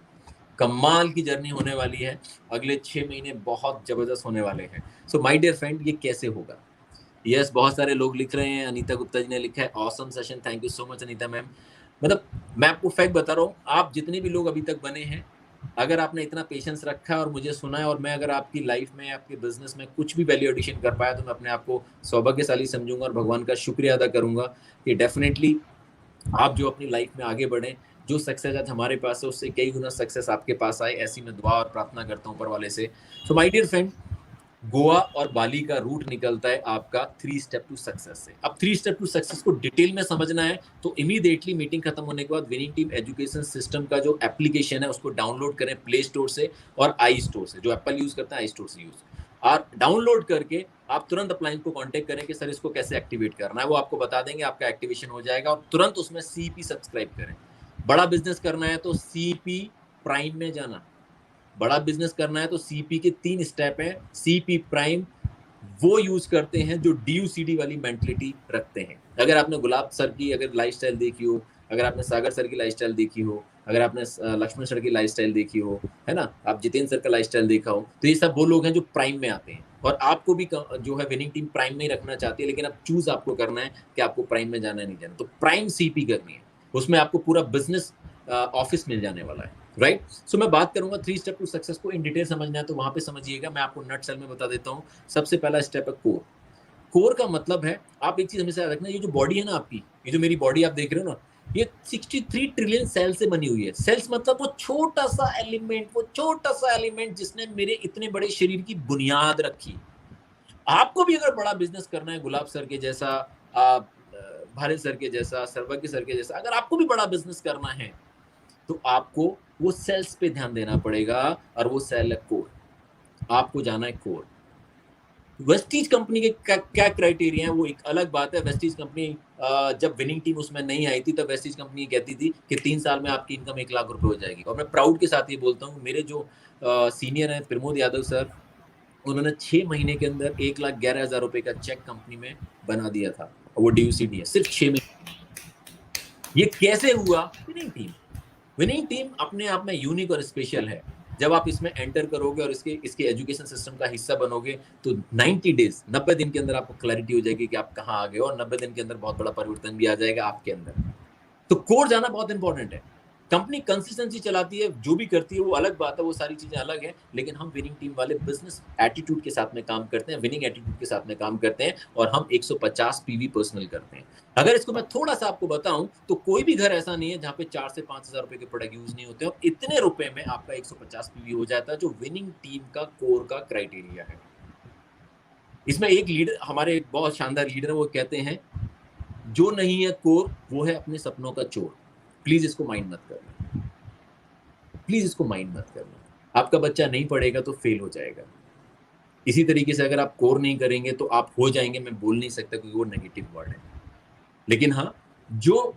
Speaker 1: कमाल की जर्नी होने वाली है, अगले 6 महीने बहुत जबरदस्त होने वाले हैं। सो माय डियर फ्रेंड, ये कैसे होगा? यस, बहुत सारे लोग लिख रहे हैं। अनीता गुप्ता जी ने लिखा है awesome session, thank you so much Anita ma'am. मतलब मैं आपको फैक्ट बता रहा हूँ, आप जितने भी लोग अभी तक बने हैं, अगर आपने इतना पेशेंस रखा है और मुझे सुना है, और मैं अगर आपकी लाइफ में आपके बिजनेस में कुछ भी वैल्यू एडिशन कर पाया, तो मैं अपने आप को सौभाग्यशाली समझूंगा और भगवान का शुक्रिया अदा करूंगा कि डेफिनेटली आप जो अपनी लाइफ में आगे बढ़े, जो सक्सेस आज हमारे पास है उससे कई गुना सक्सेस आपके पास आए, ऐसी मैं दुआ और प्रार्थना करता हूँ ऊपर वाले से। So my dear friend, Goa और बाली का रूट निकलता है आपका 3 स्टेप टू सक्सेस से। अब 3 स्टेप टू सक्सेस को डिटेल में समझना है तो इमीडिएटली मीटिंग खत्म होने के बाद विनिंग टीम एजुकेशन सिस्टम का जो एप्लीकेशन है उसको डाउनलोड करें प्ले स्टोर से और आई स्टोर से। जो एप्पल यूज करता है आई स्टोर से यूज, और डाउनलोड करके आप तुरंत अपलाइन को कांटेक्ट करें कि सर इसको कैसे एक्टिवेट करना है, वो आपको बता देंगे, आपका एक्टिवेशन हो जाएगा। और तुरंत उसमें सीपी सब्सक्राइब करें। बड़ा बिजनेस करना है तो सीपी प्राइम में जाना। बड़ा बिजनेस करना है तो सीपी के 3 स्टेप हैं। सीपी प्राइम वो यूज करते हैं जो डीयूसीडी वाली मेंटलिटी रखते हैं। अगर आपने गुलाब सर की अगर लाइफस्टाइल देखी हो, अगर आपने सागर सर की लाइफस्टाइल देखी हो, अगर आपने लक्ष्मण सर की लाइफस्टाइल देखी हो, है ना, आप जितेंद्र सर का लाइफस्टाइल देखा हो, तो ये सब वो लोग हैं जो प्राइम में आते हैं। और आपको भी जो है विनिंग टीम प्राइम में ही रखना चाहती है, लेकिन अब चूज आपको करना है कि आपको प्राइम में जाना है नहीं जाना। तो प्राइम सीपी करनी है, उसमें आपको पूरा बिजनेस ऑफिस मिल जाने वाला है, राइट। सो मैं बात करूंगा 3 स्टेप टू सक्सेस को। इन डिटेल समझना है तो वहां पे समझिएगा, मैं आपको नट सेल में बता देता हूँ। सबसे पहला स्टेप है कोर। कोर का मतलब है, आप एक चीज हमेशा याद रखना, ये जो बॉडी है ना आपकी, ये जो मेरी बॉडी आप देख रहे हो ना, ये 63 ट्रिलियन सेल से बनी हुई है। सेल्स मतलब वो छोटा सा एलिमेंट, वो छोटा सा एलिमेंट जिसने मेरे इतने बड़े शरीर की बुनियाद रखी। आपको भी अगर बड़ा बिजनेस करना है, गुलाब सर के जैसा, भारत सर के जैसा, सर्वज्ञ सर के जैसा, अगर आपको भी बड़ा बिजनेस करना है तो आपको वो सेल्स पे ध्यान देना पड़ेगा, और वो सेल है कोर। आपको जाना है कोर। वेस्टीज कंपनी के क्या क्राइटेरिया है वो एक अलग बात है। वेस्टीज कंपनी जब विनिंग टीम उसमें नहीं आई थी तब वेस्टीज कंपनी कहती थी कि 3 साल में आपकी इनकम 1 लाख रुपए हो जाएगी। और मैं प्राउड के साथ ये बोलता हूँ, मेरे जो सीनियर हैं प्रमोद यादव सर, उन्होंने 6 महीने के अंदर 1,11,000 रुपए का चेक कंपनी में बना दिया था, और वो डीयूसीडी है, सिर्फ 6 महीने। ये कैसे हुआ? Winning team. विनिंग टीम अपने आप में यूनिक और स्पेशल है। जब आप इसमें एंटर करोगे और इसके एजुकेशन सिस्टम का हिस्सा बनोगे तो 90 डेज, 90 दिन के अंदर आपको क्लैरिटी हो जाएगी कि आप कहाँ आ गए हो, और 90 दिन के अंदर बहुत बड़ा परिवर्तन भी आ जाएगा आपके अंदर। तो कोर जाना बहुत इंपॉर्टेंट है। कंपनी कंसिस्टेंसी चलाती है, जो भी करती है वो अलग बात है, वो सारी चीजें अलग है, लेकिन हम विनिंग टीम वाले बिजनेस एटीट्यूड के साथ में काम करते हैं, विनिंग एटीट्यूड के साथ में काम करते हैं, और हम 150 पीवी पर्सनल करते हैं। अगर इसको मैं थोड़ा सा आपको बताऊं तो कोई भी घर ऐसा नहीं है जहां पे 4 से 5,000 रुपए के प्रोडक्ट यूज नहीं होते, और इतने रुपए में आपका 150 पीवी हो जाता है, जो विनिंग टीम का कोर का क्राइटेरिया है। इसमें एक लीडर, हमारे एक बहुत शानदार लीडर है, वो कहते हैं जो नहीं है कोर वो है अपने सपनों का चोर। प्लीज इसको माइंड मत करना, प्लीज इसको माइंड मत करना। आपका बच्चा नहीं पढ़ेगा तो फेल हो जाएगा। इसी तरीके से अगर आप कोर नहीं करेंगे तो आप हो जाएंगे, मैं बोल नहीं सकता क्योंकि वो नेगेटिव वर्ड है, लेकिन हाँ, जो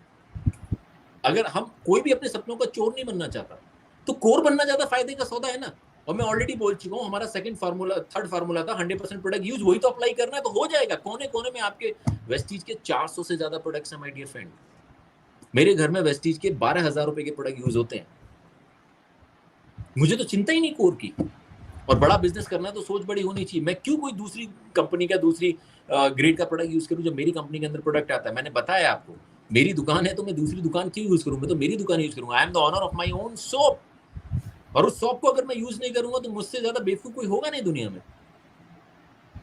Speaker 1: अगर हम कोई भी अपने सपनों का चोर नहीं बनना चाहता तो कोर बनना ज्यादा फायदे का सौदा है ना। और मैं ऑलरेडी बोल चुका हूँ, हमारा थर्ड फार्मूला था 100% प्रोडक्ट यूज, वही तो अप्लाई करना है तो हो जाएगा। कोने कोने में आपके वेस्टीज के 400 से ज्यादा प्रोडक्ट्स हैं माय डियर फ्रेंड। मेरे घर में वेस्टीज के 12,000 रुपए के प्रोडक्ट यूज होते हैं। मुझे तो चिंता ही नहीं कोर की। और बड़ा बिजनेस करना है तो सोच बड़ी होनी चाहिए। मैं क्यों कोई दूसरी कंपनी का दूसरी ग्रेड का प्रोडक्ट यूज करूं जब मेरी कंपनी के अंदर प्रोडक्ट आता है। मैंने बताया आपको, मेरी दुकान है तो मैं दूसरी दुकान क्यों यूज करूं, मैं तो मेरी दुकान यूज करूंगा। I am the owner of my own shop, और उस शॉप को अगर मैं यूज नहीं करूंगा तो मुझसे ज्यादा बेवकूफ कोई होगा नहीं दुनिया में।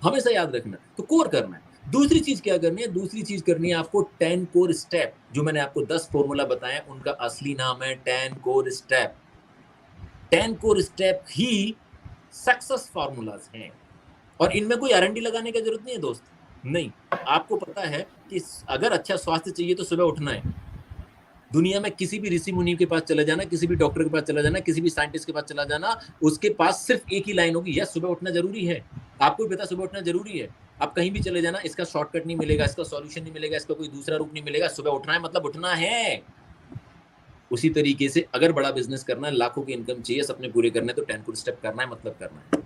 Speaker 1: हमेशा याद रखना। तो कोर करना है। दूसरी चीज क्या करनी है? दूसरी चीज करनी है आपको 10 कोर स्टेप। जो मैंने आपको 10 फॉर्मूला बताया उनका असली नाम है 10 कोर स्टेप। 10 कोर स्टेप ही सक्सेस फॉर्मूलाज हैं, और इनमें कोई R&D लगाने की जरूरत नहीं है दोस्त। नहीं, आपको पता है कि अगर अच्छा स्वास्थ्य चाहिए तो सुबह उठना है, दुनिया में किसी भी ऋषि मुनि के पास चला जाना, किसी भी डॉक्टर के पास चला जाना, किसी भी साइंटिस्ट के पास चला जाना, उसके पास सिर्फ एक ही लाइन होगी, यस सुबह उठना जरूरी है, आपको भी पता सुबह उठना जरूरी है। आप कहीं भी चले जाना, इसका शॉर्टकट नहीं मिलेगा, इसका सॉल्यूशन नहीं मिलेगा, इसका कोई दूसरा रूप नहीं मिलेगा, सुबह उठना है मतलब उठना है। उसी तरीके से अगर बड़ा बिजनेस करना है, लाखों की इनकम चाहिए, सपने पूरे करने हैं, तो 10 करोड़ स्टेप करना है, मतलब करना है,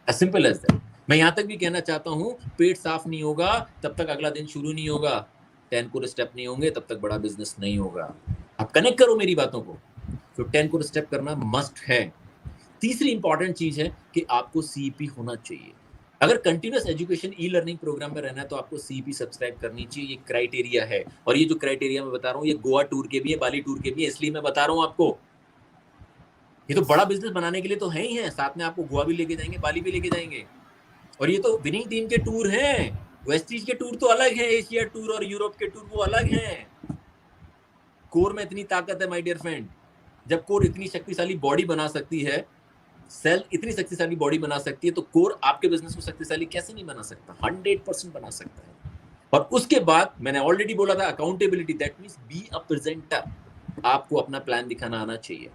Speaker 1: एज सिंपल एज दैट। मैं यहां तक भी कहना चाहता हूं, पेट साफ नहीं होगा तब तक अगला दिन शुरू नहीं होगा, 10 करोड़ स्टेप नहीं होंगे तब तक बड़ा बिजनेस नहीं होगा। आप कनेक्ट करो मेरी बातों को, तो 10 करोड़ स्टेप करना मस्ट है। तीसरी इंपॉर्टेंट चीज है कि आपको सीईपी होना चाहिए। अगर continuous education e learning programme में रहना है तो आपको सीईपी सब्सक्राइब करनी चाहिए, ये क्राइटेरिया है। और ये जो क्राइटेरिया मैं बता रहा हूँ, ये गोवा टूर के भी है, बाली टूर के भी है, इसलिए मैं बता रहा हूँ आपको। ये तो बड़ा बिजनेस बनाने के लिए तो है ही है, साथ में आपको गोवा भी लेके जाएंगे, बाली भी लेके जाएंगे। और ये तो विनिंग टीम के टूर हैं, वेस्टीज के टूर तो अलग है, एशिया टूर और यूरोप के टूर वो अलग हैं। कोर में इतनी ताकत है माय डियर फ्रेंड, जब कोर इतनी शक्तिशाली बॉडी बना सकती है, सेल इतनी शक्तिशाली बॉडी बना सकती है, तो कोर आपके बिजनेस को शक्तिशाली कैसे नहीं बना सकता? 100% बना सकता है। और उसके बाद मैंने ऑलरेडी बोला था, accountability, that means be a presenter. आपको अपना प्लान दिखाना आना चाहिए।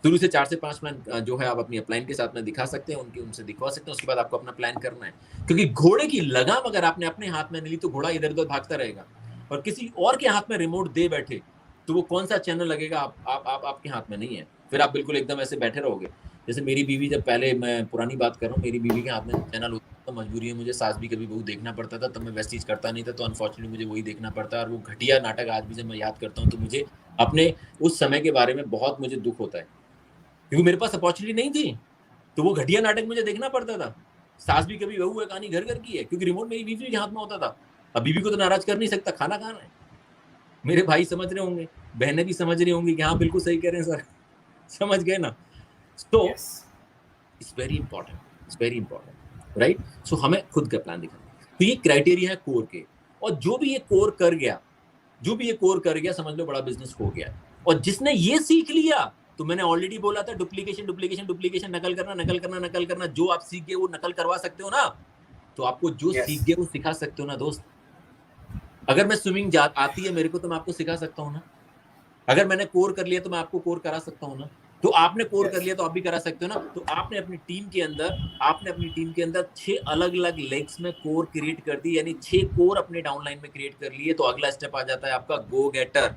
Speaker 1: शुरू से 4 से 5 प्लान जो है आप अपनी अपलाइन के साथ में दिखा सकते हैं, उनसे दिखवा सकते हैं, उसके बाद आपको अपना प्लान करना है। क्योंकि घोड़े की लगाम अगर आपने अपने हाथ में नहीं ली तो घोड़ा इधर उधर भागता रहेगा, और किसी और के हाथ में रिमोट दे बैठे तो वो कौन सा चैनल लगेगा आपके हाथ में नहीं है, फिर आप बिल्कुल एकदम ऐसे बैठे रहोगे। जैसे मेरी बीवी, जब पहले, मैं पुरानी बात कर रहा हूँ, मेरी बीवी के हाथ में चैनल होता तो मजबूरी है, मुझे सास भी कभी बहू देखना पड़ता था, तब मैं वैसी चीज करता नहीं था, तो अनफॉर्चुनेटली मुझे वही देखना पड़ता है। और वो घटिया नाटक आज भी जब मैं याद करता हूँ तो मुझे अपने उस समय के बारे में बहुत मुझे दुख होता है, क्योंकि मेरे पास अपॉर्चुनिटी नहीं थी, तो वो घटिया नाटक मुझे देखना पड़ता था। सास भी कभी बहू है, कहानी घर घर की है, क्योंकि रिमोट मेरी बीवी के हाथ में होता था। अब बीवी को तो नाराज कर नहीं सकता, खाना खाना है। मेरे भाई समझ रहे होंगे, बहनें भी समझ रही होंगी कि हाँ बिल्कुल सही कह रहे हैं सर, समझ गए ना? तो it's very important, it's very important, right? So हमें खुद का प्लान दिखाना है। तो ये क्राइटेरिया है कोर के, और जो भी ये कोर कर गया, समझ लो बड़ा बिजनेस हो गया। और जिसने ये सीख लिया, तो मैंने ऑलरेडी बोला था, डुप्लीकेशन, नकल करना, जो आप सीख गए वो नकल करवा सकते हो ना, तो आपको जो सीख गए वो सिखा सकते हो ना दोस्त। अगर मैं स्विमिंग आती है मेरे को, तो मैं आपको सिखा सकता हूँ ना। अगर मैंने कोर कर लिया तो मैं आपको कोर करा सकता हूँ ना। तो आपने कोर कर लिया तो आप भी करा सकते हो ना। तो आपने अपनी टीम के अंदर 6 अलग अलग लेग्स में कोर क्रिएट कर दी, यानी 6 कोर अपने डाउनलाइन में क्रिएट कर लिए। तो अगला स्टेप आ जाता है आपका गो गेटर।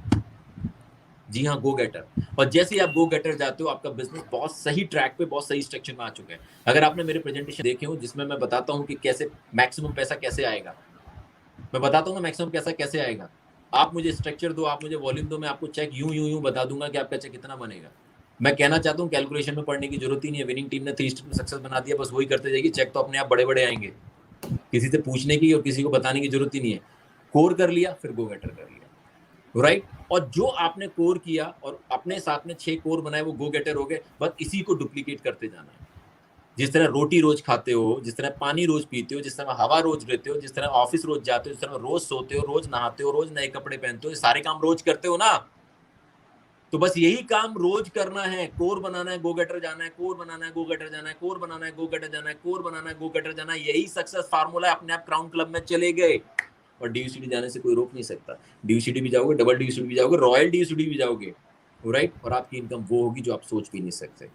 Speaker 1: जी हाँ, गो गेटर। और जैसे ही आप गो गेटर जाते हो, आपका बिजनेस बहुत सही ट्रैक पे, बहुत सही स्ट्रक्चर में आ चुका है। अगर आपने मेरे प्रेजेंटेशन देखे हो, जिसमें मैं बताता हूँ कि कैसे मैक्सिमम पैसा कैसे आएगा, मैं बताता हूँ ना मैक्सिमम पैसा कैसे आएगा। आप मुझे स्ट्रक्चर दो, आप मुझे वॉल्यूम दो, मैं आपको चेक यूं बता दूंगा कि आपका चेक कितना बनेगा। मैं कहना चाहता हूँ कैलकुलेशन में पढ़ने की जरूरत ही नहीं है। विनिंग टीम ने 3 स्टेप में सक्सेस बना दिया, बस वही करते जाइए, चेक तो अपने आप बड़े बड़े आएंगे। किसी से पूछने की और किसी को बताने की जरूरत ही नहीं है। कोर कर लिया, फिर गो गेटर कर लिया, राइट? और जो आपने कोर किया और अपने साथ में 6 कोर बनाए, वो गो गेटर हो गए। बस इसी को डुप्लीकेट करते जाना है। जिस तरह रोटी रोज खाते हो, जिस तरह पानी रोज पीते हो, जिस तरह हवा रोज लेते हो, जिस तरह ऑफिस रोज जाते हो, जिस तरह रोज सोते हो, रोज नहाते हो, रोज नए कपड़े पहनते हो, सारे काम रोज करते हो ना। तो बस यही काम रोज करना है। कोर बनाना है, गो गेटर जाना है, कोर बनाना है, गो गेटर जाना है, कोर बनाना है, गो गेटर जाना है, कोर बनाना है, गो गेटर जाना है। यही सक्सेस फार्मूला है। अपने आप क्राउन क्लब में चले गए और डीयूसीडी जाने से कोई रोक नहीं सकता। डीयूसीडी भी जाओगे, डबल डीयूसीडी भी जाओगे, रॉयल डीयूसीडी भी जाओगे, राइट? और आपकी इनकम वो होगी जो आप सोच भी नहीं सकते।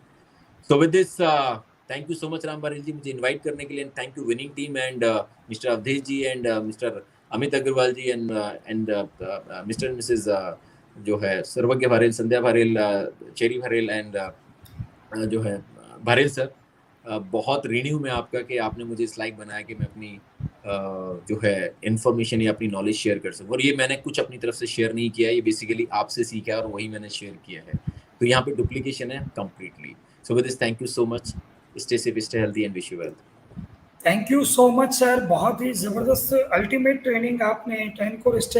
Speaker 1: So with this, thank you so much Ram Barel ji, मुझे इनवाइट करने के लिए। And thank you winning team and Mr Avdhesh ji and Mr Amit Agarwal ji and Mr and Mrs जो है सर्वज्ञ भारेल, संध्या भारेल, चेरी भारेल एंड जो है भारेल सर। बहुत ऋणी हूँ मैं आपका कि आपने मुझे इस लायक बनाया कि मैं अपनी जो है इन्फॉर्मेशन या अपनी नॉलेज शेयर कर सकूँ। और ये मैंने कुछ अपनी तरफ से शेयर नहीं किया है, ये बेसिकली आपसे सीखा है और वही मैंने शेयर किया है। तो यहाँ पे डुप्लीकेशन है completely. So with this, thank you so much, stay safe, stay healthy and wish you well.
Speaker 2: Thank you so much sir, बहुत ही जबरदस्त अल्टीमेट ट्रेनिंग आपने 10 कोर स्टेप